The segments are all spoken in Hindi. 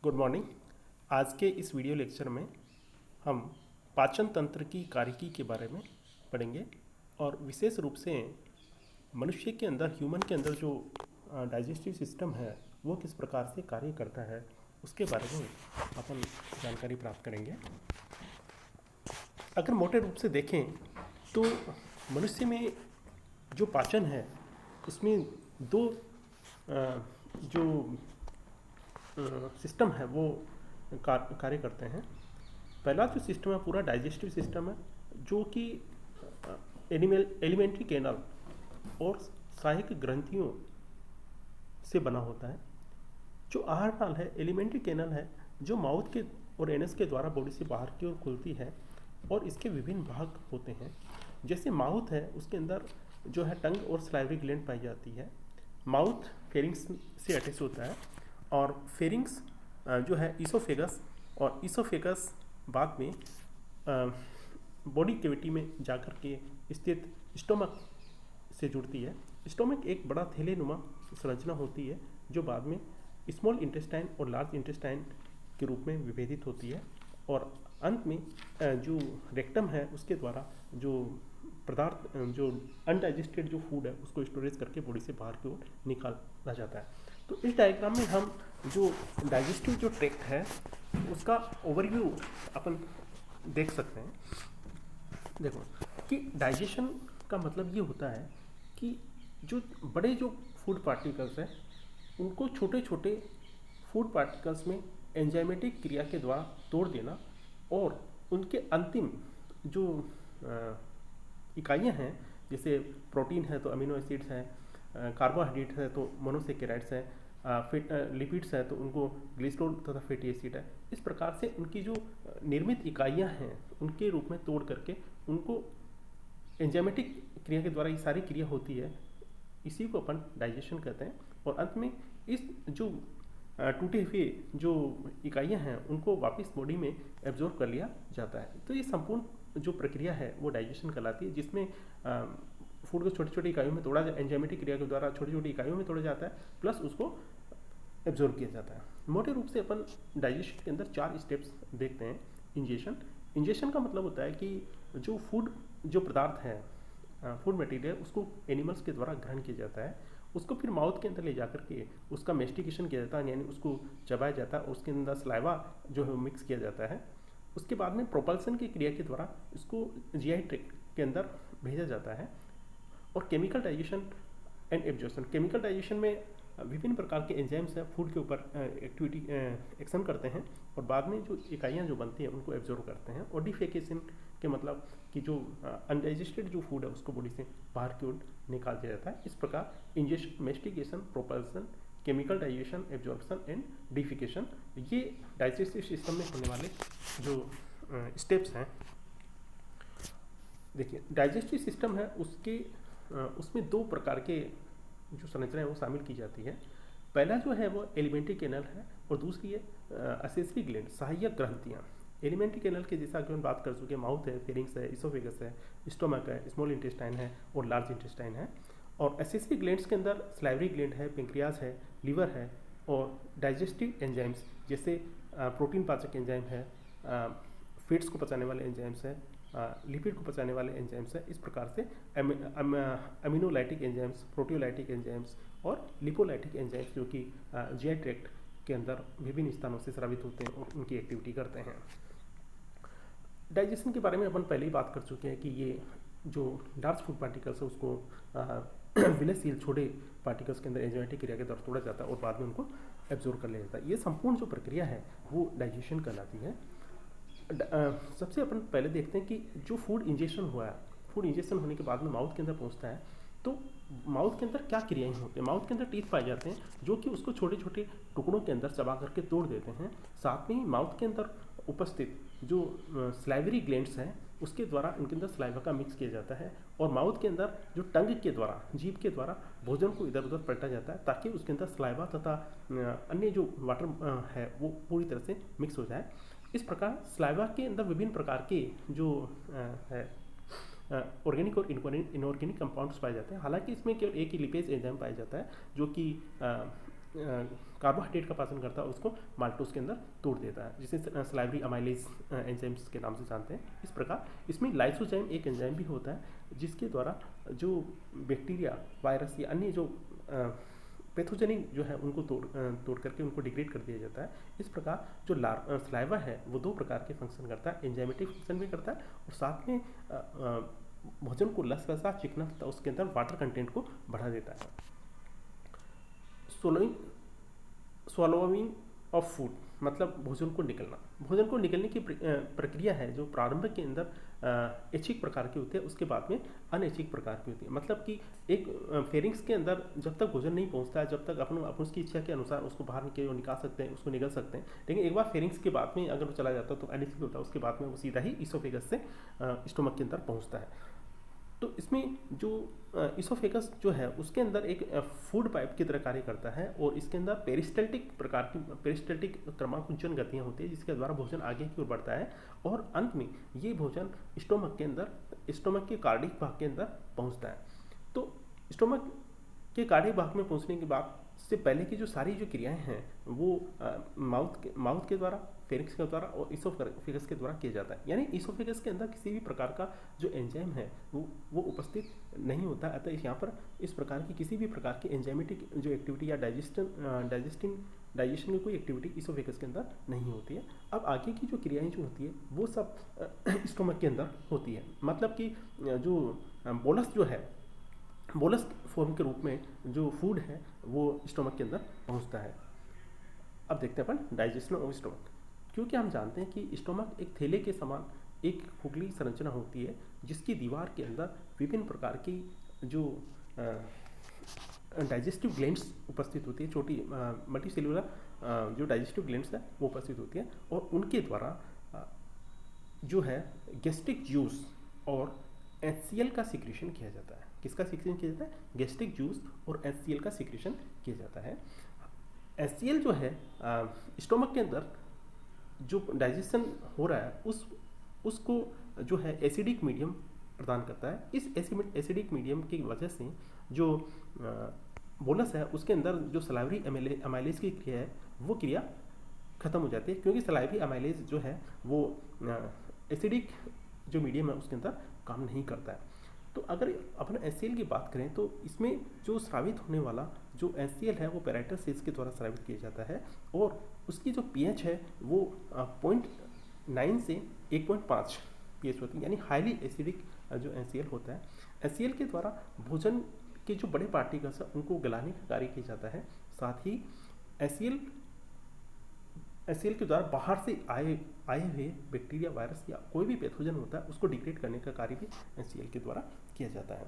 Good morning. आज के इस वीडियो लेक्चर में हम पाचन तंत्र की कार्यकी के बारे में पढ़ेंगे और विशेष रूप से मनुष्य के अंदर ह्यूमन के अंदर जो डाइजेस्टिव सिस्टम है वो किस प्रकार से कार्य करता है उसके बारे में अपन जानकारी प्राप्त करेंगे। अगर मोटे रूप से देखें तो मनुष्य में जो पाचन है उसमें दो जो सिस्टम है वो कार्य करते हैं। पहला जो सिस्टम है पूरा डाइजेस्टिव सिस्टम है जो कि एलिमेंट्री कैनल और सहायक ग्रंथियों से बना होता है। जो आहार नाल है एलिमेंट्री कैनल है जो माउथ के और एनस के द्वारा बॉडी से बाहर की ओर खुलती है और इसके विभिन्न भाग होते हैं। जैसे माउथ है उसके अंदर जो है टंग और सलाइवरी ग्लैंड पाई जाती है। माउथ फेरिंग्स से अटैच होता है और फेरिंग्स जो है ईसोफेगस और ईसोफेगस बाद में बॉडी कैविटी में जाकर के स्थित स्टोमक से जुड़ती है। स्टोमक एक बड़ा थैलेनुमा संरचना होती है जो बाद में स्मॉल इंटेस्टाइन और लार्ज इंटेस्टाइन के रूप में विभेदित होती है और अंत में जो रेक्टम है उसके द्वारा जो पदार्थ जो अनडाइजेस्टेड जो फूड है उसको स्टोरेज करके बॉडी से बाहर की ओर निकाला जाता है। तो इस डायग्राम में हम जो डाइजेस्टिव जो ट्रैक्ट है उसका ओवरव्यू अपन देख सकते हैं। देखो कि डाइजेशन का मतलब ये होता है कि जो बड़े जो फूड पार्टिकल्स हैं उनको छोटे छोटे फूड पार्टिकल्स में एंजाइमेटिक क्रिया के द्वारा तोड़ देना और उनके अंतिम जो इकाइयाँ हैं जैसे प्रोटीन है तो अमीनो एसिड्स हैं, कार्बोहाइड्रेट्स है तो मोनोसेकेराइड्स है, लिपिड्स है तो उनको ग्लिसरॉल तथा फैटी एसिड है। इस प्रकार से उनकी जो निर्मित इकाइयाँ हैं उनके रूप में तोड़ करके उनको एंजाइमेटिक क्रिया के द्वारा ये सारी क्रिया होती है, इसी को अपन डाइजेशन कहते हैं। और अंत में इस जो टूटे हुए जो इकाइयाँ हैं उनको वापस बॉडी में एब्जॉर्ब कर लिया जाता है। तो ये संपूर्ण जो प्रक्रिया है वो डाइजेशन कहलाती है जिसमें फूड को छोटी छोटी इकाइयों में तोड़ा जाए, एंजाइमेटिक क्रिया के द्वारा छोटी छोटी इकाइयों में तोड़ा जाता है प्लस उसको एब्जॉर्ब किया जाता है। मोटे रूप से अपन डाइजेशन के अंदर 4 स्टेप्स देखते हैं। इंजेशन का मतलब होता है कि जो फूड जो पदार्थ है फूड मटेरियल उसको एनिमल्स के द्वारा ग्रहण किया जाता है, उसको फिर माउथ के अंदर ले जाकर के उसका मेस्टिकेशन किया जाता है यानी उसको चबाया जाता है और उसके अंदर सलाइवा जो है मिक्स किया जाता है। उसके बाद में प्रोपल्सन की क्रिया के द्वारा इसको जीआई ट्रैक्ट के अंदर भेजा जाता है। और chemical digestion and absorption, chemical digestion में विभिन्न प्रकार के एंजाइम्स हैं फूड के ऊपर एक्टिविटी एक्शन करते हैं और बाद में जो इकाइयाँ जो बनती हैं उनको एब्जॉर्ब करते हैं। और डिफेकेशन के मतलब कि जो अनडाइजेस्टेड जो फूड है उसको बॉडी से बाहर की ओर निकाल दिया जाता है। इस प्रकार ingestion, mastication, propulsion, chemical digestion, absorption and defecation ये डाइजेस्टिव सिस्टम में होने वाले जो स्टेप्स हैं। देखिए डाइजेस्टिव सिस्टम है उसमें 2 प्रकार के जो संरचना है वो शामिल की जाती है। पहला जो है वो एलिमेंट्री कैनल है और दूसरी है असेसरी ग्लैंड, सहायक ग्रंथियाँ। एलिमेंट्री कैनल के जैसा कि हम बात कर चुके हैं, माउथ है, फेरिंग्स है, इसोफेगस है, स्टोमक है, स्मॉल इंटेस्टाइन है और लार्ज इंटेस्टाइन है। और असेसरी ग्लैंड्स के अंदर सलाइवरी ग्लैंड है, पेंक्रियाज है, लीवर है और डाइजेस्टिव एंजाइम्स जैसे प्रोटीन पाचक एंजाइम है, फैट्स को पचाने वाले एंजाइम्स है, लिपिड को पचाने वाले एंजाइम्स है। इस प्रकार से अमीनोलाइटिक एंजाइम्स, प्रोटियोलाइटिक एंजाइम्स और लिपोलाइटिक एंजाइम्स जो कि जीआई ट्रैक्ट के अंदर विभिन्न स्थानों से स्रावित होते हैं और उनकी एक्टिविटी करते हैं। डाइजेशन के बारे में अपन पहले ही बात कर चुके हैं कि ये जो लार्ज फूड पार्टिकल्स है उसको विलयशील छोटे पार्टिकल्स के अंदर एंजाइमेटिक क्रिया के द्वारा तोड़ा जाता है और बाद में उनको एब्जॉर्ब कर लिया जाता है। ये संपूर्ण जो प्रक्रिया है वो डाइजेशन कहलाती है। सबसे अपन पहले देखते हैं कि जो फूड इंजेक्शन हुआ है, फूड इंजेक्शन होने के बाद में माउथ के अंदर पहुंचता है तो माउथ के अंदर क्या क्रियाएं होती हैं। माउथ के अंदर टीथ पाए जाते हैं जो कि उसको छोटे छोटे टुकड़ों के अंदर चबा करके तोड़ देते हैं। साथ में ही माउथ के अंदर उपस्थित जो सलाइवरी ग्लैंड्स हैं उसके द्वारा इनके अंदर सलाइवा का मिक्स किया जाता है और माउथ के अंदर जो टंग के द्वारा, जीभ के द्वारा भोजन को इधर उधर पलटा जाता है ताकि उसके अंदर सलाइवा तथा अन्य जो वाटर है वो पूरी तरह से मिक्स हो जाए। इस प्रकार सलाइवा के अंदर विभिन्न प्रकार के जो है ऑर्गेनिक और इनऑर्गेनिक कंपाउंड्स पाए जाते हैं। हालांकि इसमें केवल एक ही लिपेज एंजाइम पाया जाता है जो कि कार्बोहाइड्रेट का पाचन करता है उसको माल्टोज के अंदर तोड़ देता है, जिसे सलाइवरी अमाइलेज एंजाइम्स के नाम से जानते हैं। इस प्रकार इसमें लाइसोजाइम एक एंजाइम भी होता है जिसके द्वारा जो बैक्टीरिया, वायरस या अन्य जो पैथोजेनिक जो है उनको तोड़ करके उनको डिग्रेड कर दिया जाता है। इस प्रकार जो सलाइवा है वो दो प्रकार के फंक्शन करता है, एंजाइमेटिक फंक्शन भी करता है और साथ में भोजन को लसलसा, चिकना तथा उसके अंदर वाटर कंटेंट को बढ़ा देता है। स्वॉलोइंग ऑफ फूड मतलब भोजन को निकलना। भोजन को निकलने की प्रक्रिया है जो प्रारंभ के अंदर ऐच्छिक प्रकार की होती है, उसके बाद में अनैच्छिक प्रकार की होती है। मतलब कि एक फेरिंग्स के अंदर जब तक भोजन नहीं पहुंचता है, जब तक अपन उसकी इच्छा के अनुसार उसको बाहर निकाल सकते हैं, उसको निकल सकते हैं, लेकिन एक बार फेरिंग्स के बाद में अगर वो चला जाता है तो अनैच्छिक होता है, उसके बाद में वो सीधा ही इसोफेगस से स्टोमक के अंदर पहुँचता है। तो इसमें जो इसोफेगस जो है उसके अंदर एक फूड पाइप की तरह कार्य करता है और इसके अंदर पेरिस्टल्टिक क्रमाकुंचन गतियाँ होती है जिसके द्वारा भोजन आगे की ओर बढ़ता है और अंत में ये भोजन स्टोमक के कार्डिक भाग के अंदर पहुंचता है। तो स्टोमक के कार्डिक भाग में पहुंचने के बाद से पहले की जो सारी जो क्रियाएं हैं वो माउथ के द्वारा, फेरिंक्स के द्वारा और इसोफेगस के द्वारा किया जाता है। यानी इसोफेगस के अंदर किसी भी प्रकार का जो एंजाइम है वो उपस्थित नहीं होता, अतः यहाँ पर इस प्रकार की किसी भी प्रकार की एंजाइमेटिक जो एक्टिविटी या डाइजेशन की कोई एक्टिविटी इसोफेगस के अंदर नहीं होती है। अब आगे की जो क्रियाएं जो होती है वो सब स्टोमक के अंदर होती है। मतलब कि जो बोलस जो है, बोलस फॉर्म के रूप में जो फूड है वो स्टोमक के अंदर पहुंचता है। अब देखते हैं अपन डाइजेशन ऑफ स्टोमक। क्योंकि हम जानते हैं कि स्टोमक एक थैले के समान एक खोखली संरचना होती है जिसकी दीवार के अंदर विभिन्न प्रकार की जो डाइजेस्टिव ग्लैंड्स उपस्थित होती है, छोटी मल्टीसेल्युलर जो डाइजेस्टिव ग्लैंड्स है वो उपस्थित होती है और उनके द्वारा जो है गैस्ट्रिक जूस और HCl का सिक्रेशन किया जाता है। किसका सिक्रेशन किया जाता है? गैस्ट्रिक जूस और HCl का सिक्रेशन किया जाता है। HCl जो है स्टोमक के अंदर जो डाइजेशन हो रहा है उसको जो है एसिडिक मीडियम प्रदान करता है। इस एसिडिक मीडियम की वजह से जो बोलस है उसके अंदर जो सलाइवरी अमाइलेज की क्रिया है वो क्रिया खत्म हो जाती है, क्योंकि सलाइवरी अमाइलेज जो है वो एसिडिक जो मीडियम है उसके अंदर काम नहीं करता है। तो अगर अपन HCl की बात करें तो इसमें जो स्रावित होने वाला जो HCl है वो पैराइटल सेल्स के द्वारा स्रावित किया जाता है और उसकी जो pH है वो 0.9 से 1.5 pH होती है, यानी हाईली एसिडिक जो HCl होता है। HCl के द्वारा भोजन के जो बड़े पार्टिकल्स हैं उनको गलाने का कार्य किया जाता है। साथ ही HCl के द्वारा बाहर से आए हुए बैक्टीरिया, वायरस या कोई भी पैथोजन होता है उसको डिग्रेड करने का कार्य भी HCl के द्वारा किया जाता है।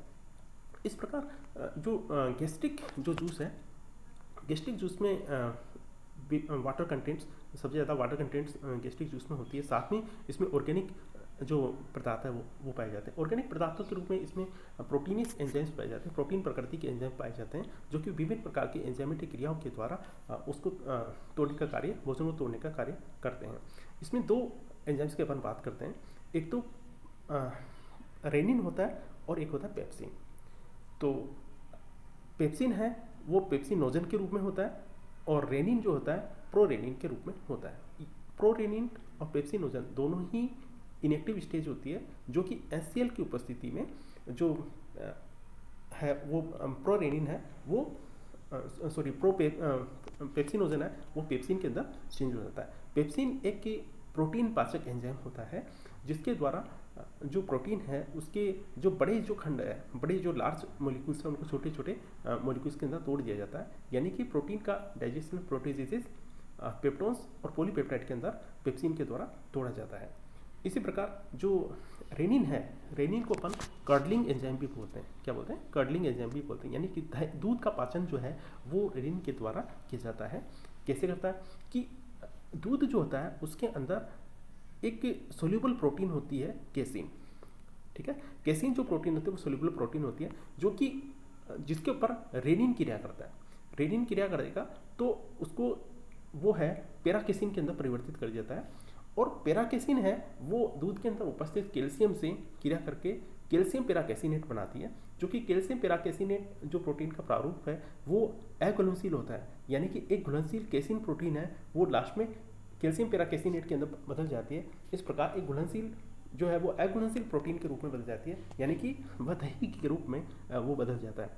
इस प्रकार जो गैस्ट्रिक जो जूस है, गैस्ट्रिक जूस में वाटर कंटेंट्स, सबसे ज़्यादा वाटर कंटेंट्स गैस्ट्रिक जूस में होती है। साथ में इसमें ऑर्गेनिक जो पदार्थ है वो पाए जाते हैं। ऑर्गेनिक पदार्थों के रूप में इसमें प्रोटीनिक एंजाइम्स पाए जाते हैं, प्रोटीन प्रकृति के एंजाइम पाए जाते हैं जो कि विभिन्न प्रकार की एंजाइमेटिक क्रियाओं के द्वारा उसको तोड़ने का कार्य, भोजन को तोड़ने का कार्य करते हैं। इसमें दो एंजाइम्स की अपन बात करते हैं, एक तो रेनिन होता है और एक होता है पेप्सिन। तो पेप्सिन है वो पेप्सिनोजन के रूप में होता है और रेनिन जो होता है प्रोरेनिन के रूप में होता है। प्रोरेनिन और पेप्सिनोजन दोनों ही इनएक्टिव स्टेज होती है जो कि HCl की उपस्थिति में जो है वो प्रोरेनिन है वो पेप्सिनोजन है वो पेप्सिन के अंदर चेंज हो जाता है। पेप्सिन एक प्रोटीन पाचक एंजाइम होता है जिसके द्वारा जो प्रोटीन है उसके जो बड़े जो खंड है, बड़े जो लार्ज मॉलिक्यूल्स हैं उनको छोटे छोटे मॉलिक्यूल्स के अंदर तोड़ दिया जाता है। यानी कि प्रोटीन का डाइजेशन प्रोटीजेसिस पेप्टोन्स और पॉलीपेप्टाइड के अंदर पेप्सिन के द्वारा तोड़ा जाता है। इसी प्रकार जो रेनिन है, रेनिन को अपन कर्डलिंग एंजाइम भी बोलते हैं। क्या बोलते हैं? कर्डलिंग एंजाइम भी बोलते हैं। यानी कि दूध का पाचन जो है वो रेनिन के द्वारा किया जाता है। कैसे करता है कि दूध जो होता है उसके अंदर एक सोल्यूबल प्रोटीन होती है केसिन, ठीक है। केसिन जो प्रोटीन होती है वो सोल्यूबल प्रोटीन होती है जो कि जिसके ऊपर रेनिन क्रिया करता है। रेनिन क्रिया करेगा तो उसको वो है पेराकेसिन के अंदर परिवर्तित कर देता है और पेराकेसिन है वो दूध के अंदर उपस्थित कैल्शियम से क्रिया करके कैल्शियम पेराकेसिनेट बनाती है, जो कि कैल्शियम पेराकेसिनेट जो प्रोटीन का प्रारूप है वो अघुलनशील होता है। यानी कि एक घुलनशील केसिन प्रोटीन है वो लास्ट में कैल्शियम पेराकेसिनेट के अंदर बदल जाती है। इस प्रकार एक घुलनशील जो है वो अघुलनशील प्रोटीन के रूप में बदल जाती है, यानी कि वह दही के रूप में वो बदल जाता है।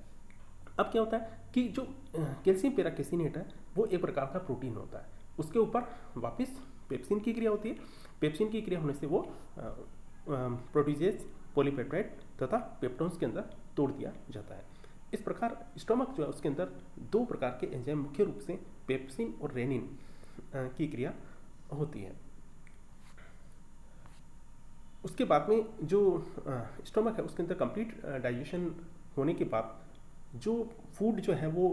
अब क्या होता है कि जो कैल्शियम पेराकेसिनेट है वो एक प्रकार का प्रोटीन होता है, उसके ऊपर वापस पेप्सिन की क्रिया होती है। पेप्सिन की क्रिया होने से वो प्रोटीजेज, पॉलीपेप्टाइड तथा पेप्टोन्स के अंदर तोड़ दिया जाता है। इस प्रकार स्टोमक जो है उसके अंदर दो प्रकार के एंजाइम मुख्य रूप से पेप्सिन और रेनिन की क्रिया होती है। उसके बाद में जो स्टोमक है उसके अंदर कंप्लीट डाइजेशन होने के बाद जो फूड जो है वो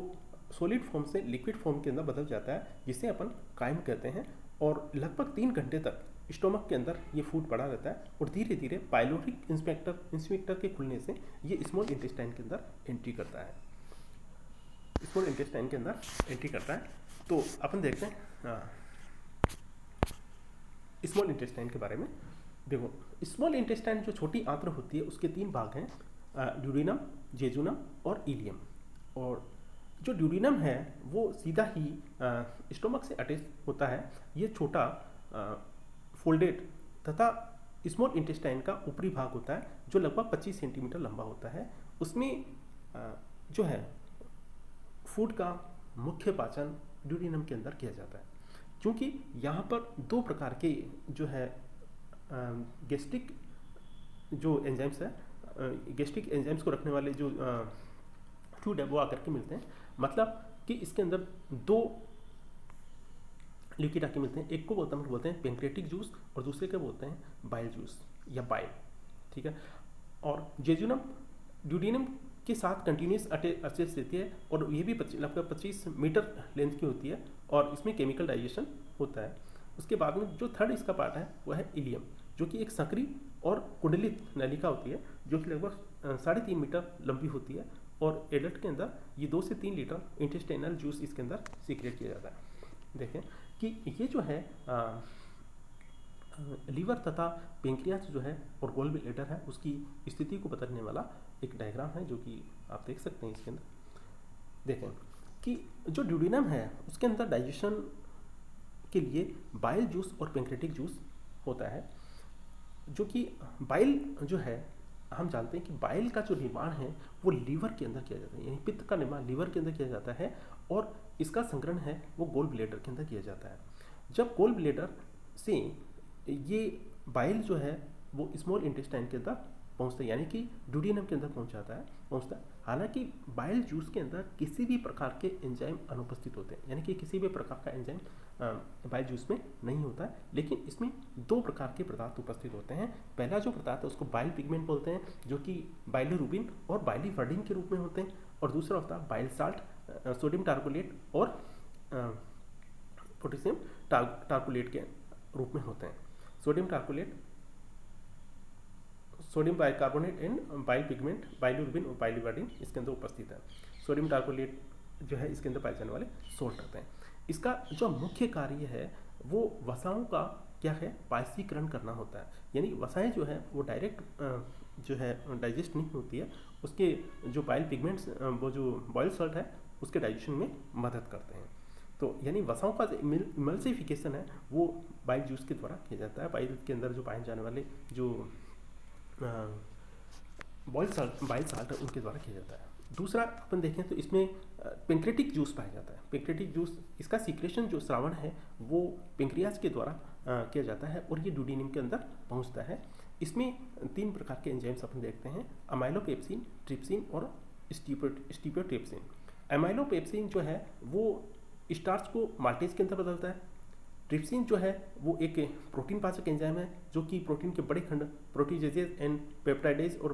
सॉलिड फॉर्म से लिक्विड फॉर्म के अंदर बदल जाता है, जिसे अपन काइम कहते हैं, और लगभग 3 घंटे तक स्टोमक के अंदर ये फूड पड़ा रहता है और धीरे धीरे पाइलोरिक इंस्पेक्टर के खुलने से ये स्मॉल इंटेस्टाइन के अंदर एंट्री करता है। स्मॉल इंटेस्टाइन के अंदर एंट्री करता है। तो अपन देखते हैं स्मॉल इंटेस्टाइन के बारे में। देखो, स्मॉल इंटेस्टाइन जो छोटी आंत्र होती है उसके 3 भाग हैं, ड्यूडेनम, जेजुनम और इलियम। और जो ड्यूडेनम है वो सीधा ही स्टोमक से अटैच होता है। ये छोटा फोल्डेड तथा स्मॉल इंटेस्टाइन का ऊपरी भाग होता है जो लगभग 25 सेंटीमीटर लंबा होता है। उसमें जो है फूड का मुख्य पाचन ड्यूडेनम के अंदर किया जाता है, क्योंकि यहाँ पर 2 प्रकार के जो है गैस्ट्रिक जो एंजाइम्स है, गैस्ट्रिक एंजाइम्स को रखने वाले जो फ्लूइड है वो आकर के मिलते हैं। मतलब कि इसके अंदर 2 लिक्विड आके मिलते हैं। एक को बोलते हैं पेंक्रियाटिक जूस और दूसरे को बोलते हैं बाइल जूस या बाइल, ठीक है। और जेजुनम ड्यूडेनम के साथ कंटिन्यूस अटैच रहती है और ये भी लगभग 25 मीटर लेंथ की होती है और इसमें केमिकल डाइजेशन होता है। उसके बाद में जो थर्ड इसका पार्ट है वह है इलियम, जो कि एक संकरी और कुंडलित नलिका होती है जो कि लगभग 3.5 मीटर लंबी होती है और एडल्ट के अंदर ये 2 से 3 लीटर इंटेस्टाइनल जूस इसके अंदर सीक्रेट किया जाता है। देखें कि ये जो है लीवर तथा पेंक्रियास जो है और गोल ब्लैडर है उसकी स्थिति को बताने वाला एक डायग्राम है जो कि आप देख सकते हैं इसके अंदर। देखें कि जो ड्यूडेनम है उसके अंदर डाइजेशन के लिए बाइल जूस और पेंक्रियाटिक जूस होता है, जो कि बाइल जो है हम जानते हैं कि बाइल का जो निर्माण है वो लीवर के अंदर किया जाता है, यानी पित्त का निर्माण लीवर के अंदर किया जाता है और इसका संग्रहण है वो गोल ब्लैडर के अंदर किया जाता है। जब गोल ब्लैडर से ये बाइल जो है वो स्मॉल इंटेस्टाइन के अंदर पहुंचता है, यानी कि ड्यूडेनम के अंदर पहुंचता है। हालांकि बाइल जूस के अंदर किसी भी प्रकार के एंजाइम अनुपस्थित होते हैं, यानी कि किसी भी प्रकार का एंजाइम बाइल जूस में नहीं होता है, लेकिन इसमें 2 प्रकार के पदार्थ उपस्थित होते हैं। पहला जो पदार्थ है उसको बाइल पिगमेंट बोलते हैं, जो कि बाइलिरुबिन और बाइलिवर्डिन के रूप में होते हैं, और दूसरा होता है बाइल साल्ट, सोडियम टार्कोलेट और पोटेशियम टार्कोलेट के रूप में होते हैं। Sodium taurocholate, sodium bicarbonate and bile pigment, bilirubin और बाइलिवर्डिन इसके अंदर उपस्थित है। सोडियम टार्कोलेट जो है इसके अंदर पाए जाने वाले सोल्ट रहते हैं। इसका जो मुख्य कार्य है वो वसाओं का क्या है, पायसीकरण करना होता है, यानी वसाएं जो है वो डायरेक्ट जो है डाइजेस्ट नहीं होती है, उसके जो बाइल पिगमेंट्स वो जो बॉयल सॉल्ट है उसके डाइजेशन में मदद करते हैं। तो यानी वसाओं का इमल्सिफिकेशन है वो बाइल जूस के द्वारा किया जाता है। बाइल के अंदर जो पाए जाने वाले जो बाइल साल्ट है उनके द्वारा किया जाता है। दूसरा अपन देखें तो इसमें पेंक्रियाटिक जूस पाया जाता है। पेंक्रियाटिक जूस इसका सीक्रेशन जो स्रावण है वो पेंक्रियाज के द्वारा किया जाता है और ये ड्यूडेनम के अंदर पहुंचता है। इसमें 3 प्रकार के एंजाइम्स अपन देखते हैं, अमाइलोपेप्सिन, ट्रिप्सिन और स्टीपियोट्रिप्सिन। अमाइलोपेप्सिन जो है वो स्टार्च को माल्टेज के अंदर बदलता है। ट्रिप्सिन जो है वो एक प्रोटीन पाचक एंजाइम है जो कि प्रोटीन के बड़े खंड प्रोटीजेज एंड पेप्टाइडेज और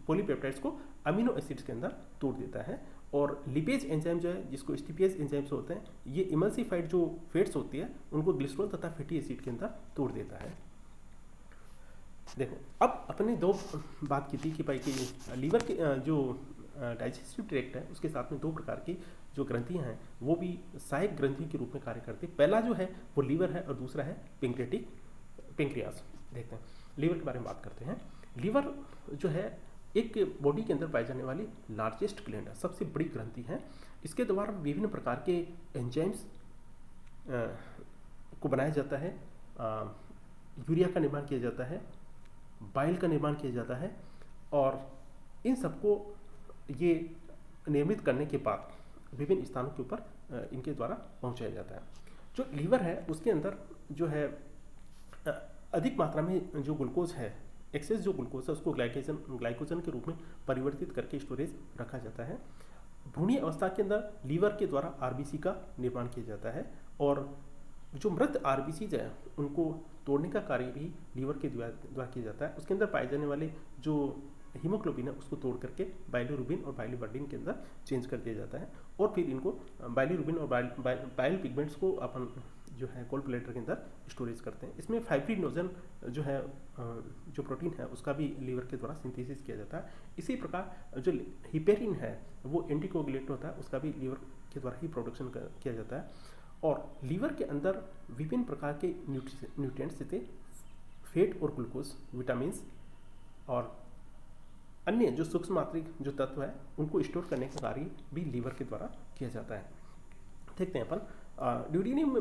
पॉलीपेप्टाइड्स को अमीनो एसिड्स के अंदर तोड़ देता है। और लिपेज एंजाइम जो है जिसको स्टीपेज एंजाइम्स होते हैं, ये इमल्सिफाइड जो फैट्स होती है उनको ग्लिसरॉल तथा फैटी एसिड के अंदर तोड़ देता है। देखो, अब अपने 2 बात की थी कि भाई कि लीवर के जो डाइजेस्टिव ट्रैक्ट है उसके साथ में 2 प्रकार की जो ग्रंथियां हैं वो भी सहायक ग्रंथि के रूप में कार्य करती है। पहला जो है वो लीवर है और दूसरा है पेंक्रियास। देखते हैं लीवर के बारे में बात करते हैं। लीवर जो है एक बॉडी के अंदर पाई जाने वाली लार्जेस्ट ग्लैंड है, सबसे बड़ी ग्रंथि है। इसके द्वारा विभिन्न प्रकार के एंजाइम्स को बनाया जाता है, यूरिया का निर्माण किया जाता है, बाइल का निर्माण किया जाता है, और इन सबको ये निर्मित करने के बाद विभिन्न स्थानों के ऊपर इनके द्वारा पहुंचाया जाता है। जो लीवर है उसके अंदर जो है अधिक मात्रा में जो ग्लूकोज है, एक्सेस जो ग्लूकोज है उसको ग्लाइकोजन के रूप में परिवर्तित करके स्टोरेज रखा जाता है। भ्रूणीय अवस्था के अंदर लीवर के द्वारा आरबीसी का निर्माण किया जाता है, और जो मृत आरबीसीज है उनको तोड़ने का कार्य भी लीवर के द्वारा किया जाता है। उसके अंदर पाए जाने वाले जो हीमोग्लोबिन है उसको तोड़ करके बाइलिरुबिन और बाइलिवर्डिन के अंदर चेंज कर दिया जाता है, और फिर इनको बाइलिरुबिन और बाइल पिगमेंट्स को अपन जो है गोल ब्लैडर के अंदर स्टोरेज करते हैं। इसमें फाइब्रिनोजन जो है जो प्रोटीन है उसका भी लीवर के द्वारा सिंथेसिस किया जाता है। इसी प्रकार जो हिपेरिन है वो एंटीकोगुलेट होता है, उसका भी लीवर के द्वारा ही प्रोडक्शन किया जाता है। और लीवर के अंदर विभिन्न प्रकार के न्यूट्रिएंट्स जैसे फेट और ग्लूकोज, विटामिन और अन्य जो सूक्ष्म मात्रिक जो तत्व है उनको स्टोर करने का कार्य भी लीवर के द्वारा किया जाता है। देखते हैं अपन ड्यूडेनियम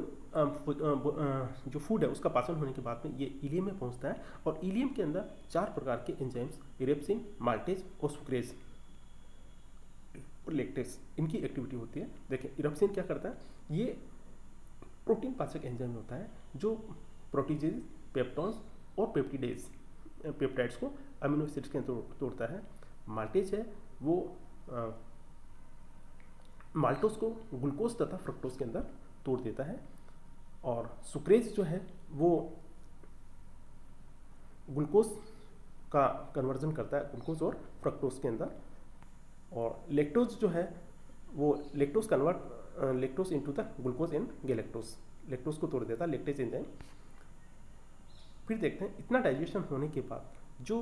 जो फूड है उसका पाचन होने के बाद में ये इलियम में पहुंचता है, और इलियम के अंदर 4 प्रकार के एंजाइम्स इरेप्सिन, माल्टेज और सुक्रेज और लैक्टेज इनकी एक्टिविटी होती है। देखिए इरेप्सिन क्या करता है, ये प्रोटीन पाचक एंजाइम होता है जो प्रोटीजेज, पेप्टोन्स और पेप्टाइड्स को अमीनो एसिड्स के अंदर तोड़ता है। माल्टेज है वो माल्टोज को ग्लूकोज तथा फ्रक्टोज के अंदर तोड़ देता है, और सुक्रेज जो है वो ग्लूकोज का कन्वर्जन करता है ग्लूकोज और फ्रक्टोज के अंदर, और लेक्टोज जो है वो lactose convert lactose into the glucose in galactose, lactose को तोड़ देता है लेक्टेज एंजाइम। फिर देखते हैं इतना डाइजेशन होने के बाद जो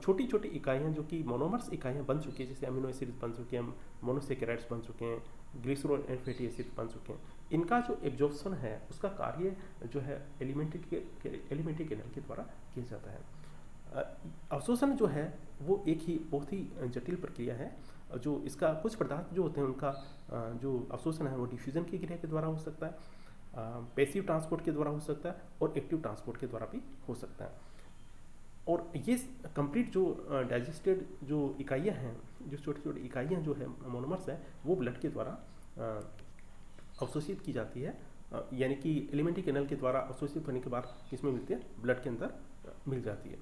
छोटी छोटी इकाइयाँ जो कि मोनोमर्स इकाइयाँ बन चुकी हैं, जैसे अमीनो एसिड्स बन चुके हैं, मोनोसेकेराइड्स बन चुके हैं, ग्लिसरॉल एंड फैटी एसिड्स बन चुके हैं, इनका जो एब्जॉर्प्शन है उसका कार्य जो है एलिमेंट्री कैनाल के द्वारा किया जाता है। अवशोषण जो है वो एक ही बहुत ही जटिल प्रक्रिया है। जो इसका कुछ पदार्थ जो होते हैं उनका जो अवशोषण है वो डिफ्यूजन की क्रिया के द्वारा हो सकता है, पैसिव ट्रांसपोर्ट के द्वारा हो सकता है, और एक्टिव ट्रांसपोर्ट के द्वारा भी हो सकता है। और ये कंप्लीट जो डाइजेस्टेड जो इकाइयाँ हैं, जो छोटी छोटी इकाइयाँ जो है मोनोमर्स है, वो ब्लड के द्वारा अवशोषित की जाती है, यानी कि एलिमेंट्री कैनाल के द्वारा अवशोषित होने के बाद किसमें मिलती है, ब्लड के अंदर मिल जाती है।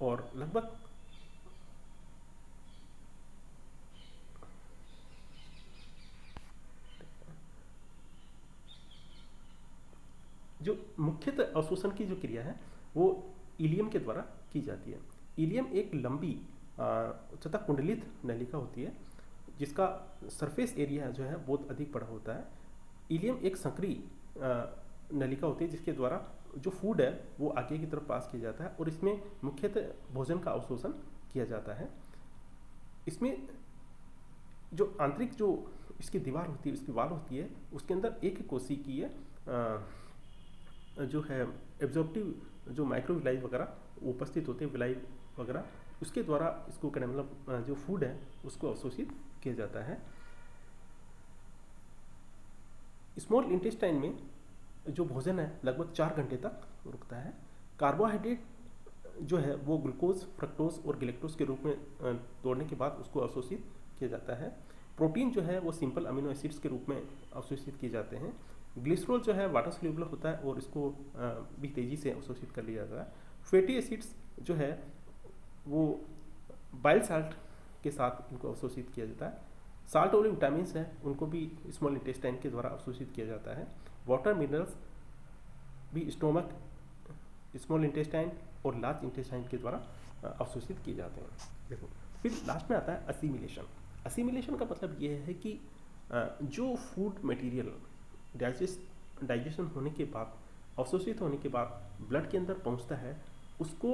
और लगभग जो मुख्यतः अवशोषण की जो क्रिया है वो इलियम के द्वारा की जाती है। इलियम एक लंबी तथा कुंडलित नलिका होती है जिसका सरफेस एरिया जो है बहुत अधिक बड़ा होता है। इलियम एक संकरी नलिका होती है जिसके द्वारा जो फूड है वो आगे की तरफ पास किया जाता है, और इसमें मुख्यतः भोजन का अवशोषण किया जाता है। इसमें जो आंतरिक जो इसकी दीवार होती है, इसकी वाल होती है, उसके अंदर एक कोशिकीय जो है एब्जॉर्प्टिव जो माइक्रोविलाई वगैरह उपस्थित होते हैं, विलाई वगैरह, उसके द्वारा इसको कहने मतलब जो फूड है उसको अवशोषित किया जाता है। स्मॉल इंटेस्टाइन में जो भोजन है लगभग 4 घंटे तक रुकता है। कार्बोहाइड्रेट जो है वो ग्लूकोज, फ्रक्टोज और गैलेक्टोज के रूप में तोड़ने के बाद उसको अवशोषित किया जाता है। प्रोटीन जो है वो सिंपल अमीनो एसिड्स के रूप में अवशोषित किए जाते हैं। ग्लिसरॉल जो है वाटर सोल्यूबल होता है और इसको भी तेज़ी से अवशोषित कर लिया जाता है। फैटी एसिड्स जो है वो बाइल साल्ट के साथ इनको अवशोषित किया जाता है। साल्ट वाले विटामिन्स हैं उनको भी स्मॉल इंटेस्टाइन के द्वारा अवशोषित किया जाता है। वाटर मिनरल्स भी स्टोमक, स्मॉल इंटेस्टाइन और लार्ज इंटेस्टाइन के द्वारा अवशोषित किए जाते हैं। देखो फिर लास्ट में आता है असिमिलेशन। असिमिलेशन का मतलब ये है कि जो फूड मटेरियल डाइजेशन होने के बाद, अवशोषित होने के बाद ब्लड के अंदर पहुंचता है, उसको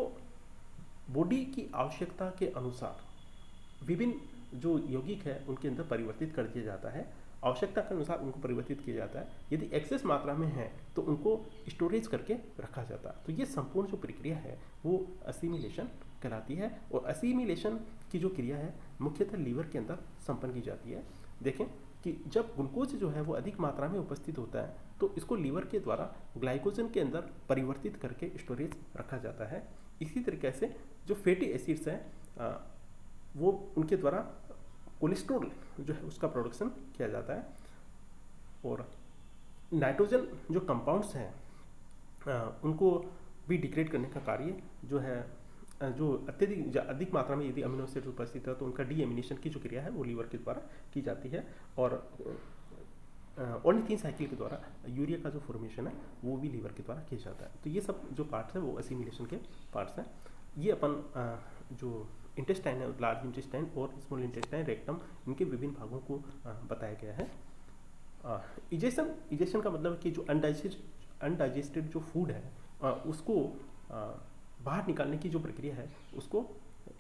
बॉडी की आवश्यकता के अनुसार विभिन्न जो यौगिक है उनके अंदर परिवर्तित कर दिया जाता है। आवश्यकता के अनुसार उनको परिवर्तित किया जाता है। यदि एक्सेस मात्रा में है तो उनको स्टोरेज करके रखा जाता है। तो ये संपूर्ण जो प्रक्रिया है वो असिमिलेशन कहलाती है, और असिमिलेशन की जो क्रिया है मुख्यतः लीवर के अंदर संपन्न की जाती है। देखें कि जब ग्लूकोज जो है वो अधिक मात्रा में उपस्थित होता है तो इसको लीवर के द्वारा ग्लाइकोजन के अंदर परिवर्तित करके स्टोरेज रखा जाता है। इसी तरीके से जो फैटी एसिड्स हैं वो उनके द्वारा कोलेस्ट्रॉल जो है उसका प्रोडक्शन किया जाता है। और नाइट्रोजन जो कंपाउंड्स हैं उनको भी डिग्रेड करने का कार्य जो है जो अत्यधिक अधिक मात्रा में यदि अमीनो एसिड उपस्थित है तो उनका डीएमिनेशन की जो क्रिया है वो लीवर के द्वारा की जाती है। और ऑर्निथिन साइकिल के द्वारा यूरिया का जो फॉर्मेशन है वो भी लीवर के द्वारा किया जाता है। तो ये सब जो पार्ट्स हैं वो असिमिलेशन के पार्ट्स हैं। ये अपन जो इंटेस्टाइन है, लार्ज इंटेस्टाइन और स्मॉल इंटेस्टाइन, रेक्टम, इनके विभिन्न भागों को बताया गया है। इजेशन का मतलब कि जो अनडाइजेस्टेड जो फूड है उसको बाहर निकालने की जो प्रक्रिया है उसको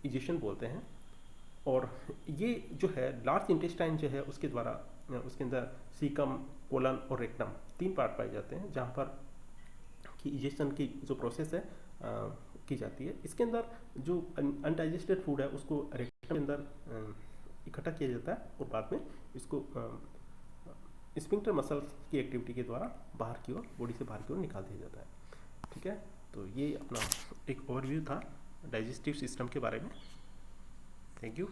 इजेशन बोलते हैं। और ये जो है लार्ज इंटेस्टाइन जो है उसके द्वारा उसके अंदर सीकम, कोलन और रेक्टम 3 पार्ट पाए जाते हैं जहाँ पर कि इजेशन की जो प्रोसेस है की जाती है। इसके अंदर जो अनडाइजेस्टेड फूड है उसको रेक्टम के अंदर इकट्ठा किया जाता है और बाद में इसको स्फिंक्टर मसल्स की एक्टिविटी के द्वारा बाहर की ओर, बॉडी से बाहर की ओर निकाल दिया जाता है। ठीक है, तो ये अपना एक ओवरव्यू था डाइजेस्टिव सिस्टम के बारे में। Thank you.